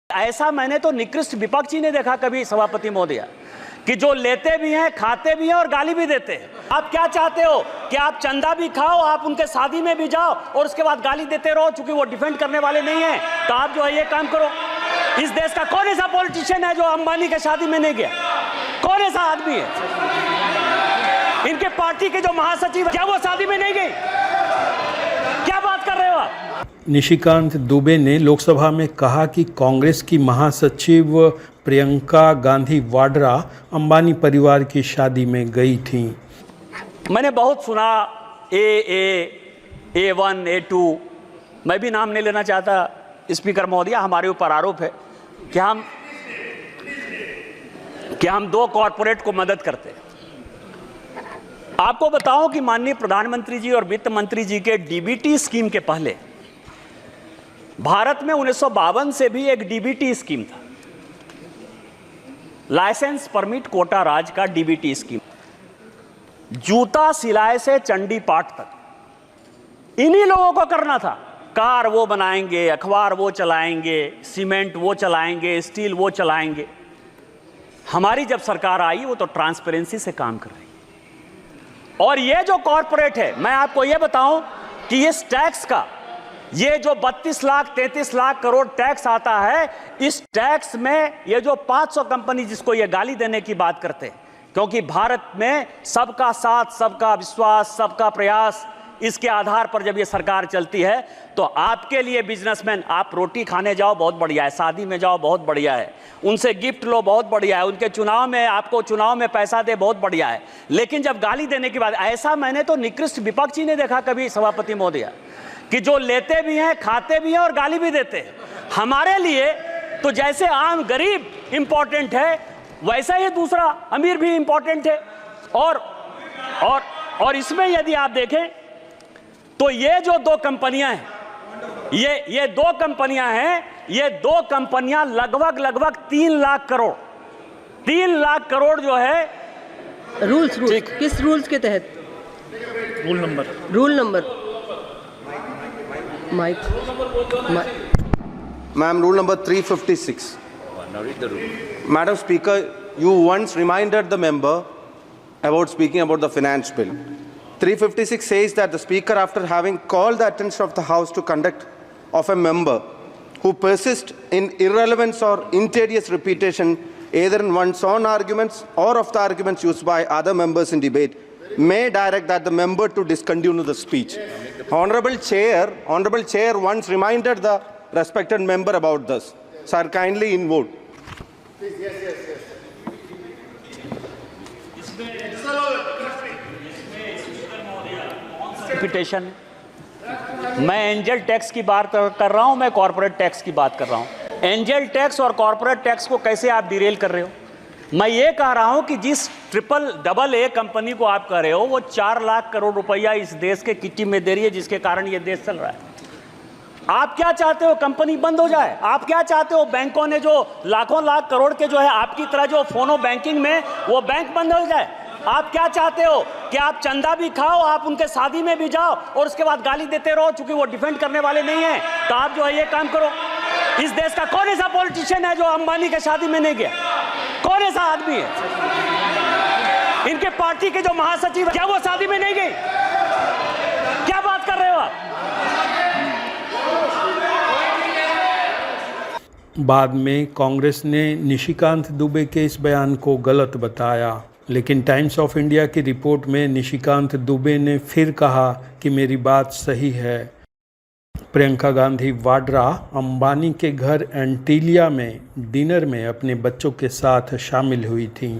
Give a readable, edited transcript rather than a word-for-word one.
ऐसा मैंने तो निकृष्ट विपक्ष ही नहीं देखा कभी सभापति महोदय, कि जो लेते भी हैं, खाते भी हैं और गाली भी देते हैं। आप क्या चाहते हो कि आप चंदा भी खाओ, आप उनके शादी में भी जाओ और उसके बाद गाली देते रहो, चूंकि वो डिफेंड करने वाले नहीं है। तो आप जो है ये काम करो। इस देश का कौन ऐसा पॉलिटिशियन है जो अंबानी के शादी में नहीं गया? कौन ऐसा आदमी है? इनके पार्टी के जो महासचिव है, क्या वो शादी में नहीं गई? क्या बात कर रहे हो आप? निशिकांत दुबे ने लोकसभा में कहा कि कांग्रेस की महासचिव प्रियंका गांधी वाड्रा अंबानी परिवार की शादी में गई थीं। मैंने बहुत सुना A1, A2, मैं भी नाम नहीं लेना चाहता स्पीकर महोदय, हमारे ऊपर आरोप है कि हम दो कॉरपोरेट को मदद करते हैं। आपको बताऊं कि माननीय प्रधानमंत्री जी और वित्त मंत्री जी के डीबीटी स्कीम के पहले भारत में 1952 से भी एक डीबीटी स्कीम था, लाइसेंस परमिट कोटा राज का डीबीटी स्कीम। जूता सिलाए से चंडी पाठ तक इन्हीं लोगों को करना था। कार वो बनाएंगे, अखबार वो चलाएंगे, सीमेंट वो चलाएंगे, स्टील वो चलाएंगे। हमारी जब सरकार आई वो तो ट्रांसपेरेंसी से काम कर रही है। और ये जो कॉरपोरेट है, मैं आपको ये बताऊं कि इस टैक्स का ये जो 32 लाख 33 लाख करोड़ टैक्स आता है, इस टैक्स में ये जो 500 कंपनी जिसको ये गाली देने की बात करते हैं, क्योंकि भारत में सबका साथ, सबका विश्वास, सबका प्रयास, इसके आधार पर जब ये सरकार चलती है, तो आपके लिए बिजनेसमैन, आप रोटी खाने जाओ बहुत बढ़िया है, शादी में जाओ बहुत बढ़िया है, उनसे गिफ्ट लो बहुत बढ़िया है, उनके चुनाव में आपको चुनाव में पैसा दे बहुत बढ़िया है। लेकिन जब गाली देने की बात, ऐसा मैंने तो निकृष्ट विपक्ष ही नहीं देखा कभी सभापति महोदय, कि जो लेते भी हैं, खाते भी हैं और गाली भी देते हैं। हमारे लिए तो जैसे आम गरीब इंपॉर्टेंट है, वैसा ही दूसरा अमीर भी इंपॉर्टेंट है। और इसमें यदि आप देखें तो ये जो दो कंपनियां हैं, ये दो कंपनियां लगभग 3 लाख करोड़ जो है। रूल्स किस रूल्स के तहत? Rule number Ma'am, rule number 356. Now read the rule. Madam Speaker, you once reminded the member about speaking about the finance bill. 356 says that the Speaker, after having called the attention of the House to conduct of a member who persists in irrelevance or injurious repetition, either in one's own arguments or of the arguments used by other members in debate, may direct that the member to discontinue the speech. Honorable Chair once reminded the respected member about this. Sir, kindly invoke. Repetition, मैं angel tax की बात कर रहा हूं, मैं corporate tax की बात कर रहा हूं। एंजल टैक्स और कॉर्पोरेट टैक्स को कैसे आप डिरेल कर रहे हो? मैं ये कह रहा हूं कि जिस AA कंपनी को आप कह रहे हो, वो 4 लाख करोड़ रुपया इस देश के किट्टी में दे रही है, जिसके कारण ये देश चल रहा है। आप क्या चाहते हो? कंपनी बंद हो जाए? आप क्या चाहते हो? बैंकों ने जो लाखों लाख करोड़ के जो है आपकी तरह जो फोनो बैंकिंग में, वो बैंक बंद हो जाए? आप क्या चाहते हो कि आप चंदा भी खाओ, आप उनके शादी में भी जाओ और उसके बाद गाली देते रहो, चूंकि वो डिफेंड करने वाले नहीं है? तो आप जो है ये काम करो। इस देश का कौन ऐसा पॉलिटिशियन है जो अंबानी के शादी में नहीं गया? कौन ऐसा आदमी है? इनके पार्टी के जो महासचिव है, क्या वो शादी में नहीं गई? क्या बात कर रहे हो आप? बाद में कांग्रेस ने निशिकांत दुबे के इस बयान को गलत बताया, लेकिन टाइम्स ऑफ इंडिया की रिपोर्ट में निशिकांत दुबे ने फिर कहा कि मेरी बात सही है। प्रियंका गांधी वाड्रा अंबानी के घर एंटीलिया में डिनर में अपने बच्चों के साथ शामिल हुई थीं।